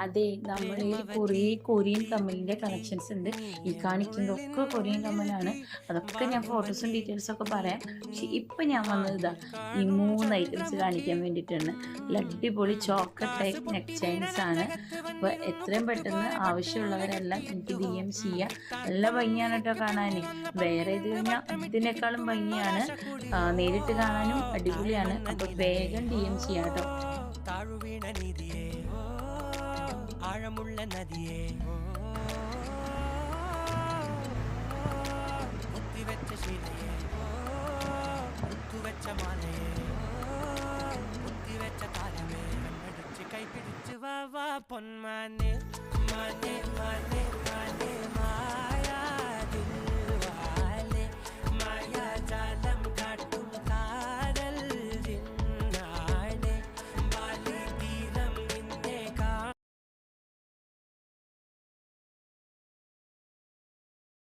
അതെ, നമ്മുടെ കുറേ കൊറിയൻ കമ്മലിൻ്റെ കളക്ഷൻസ് ഉണ്ട്. ഈ കാണിക്കുന്നതൊക്കെ കൊറിയൻ കമ്മലാണ്. അതൊക്കെ ഞാൻ ഫോട്ടോസും ഡീറ്റെയിൽസും ഒക്കെ പറയാം. പക്ഷെ ഇപ്പം ഞാൻ വന്നത് ഇതാ ഈ 3 ഐറ്റംസ് കാണിക്കാൻ വേണ്ടിയിട്ടാണ്. അടിപൊളി ചോക്കർ ടൈപ്പ് നെക്ക് ചെയിൻസ് ആണ്. അപ്പോൾ എത്രയും പെട്ടെന്ന് ആവശ്യമുള്ളവരെല്ലാം എനിക്ക് DM ചെയ്യാം. നല്ല ഭംഗിയാണ് കേട്ടോ കാണാൻ. വേറെ ഇത് കഴിഞ്ഞാൽ ഇതിനേക്കാളും ഭംഗിയാണ്. നേരിട്ട് കാണാനും അടിപൊളിയാണ്. അപ്പോൾ വേഗം DM ചെയ്യാം കേട്ടോ. താഴുവീണ നിധിയേ, ആഴമുള്ള നദിയേ, മുത്തിവെച്ച ശീലയേ, മുത്തുവെച്ച മാലയേ, മുത്തിവെച്ച കാലമേ, കണ്ണടിച്ച് കൈപിടിച്ച് വാ വാ പൊന്മാനേ.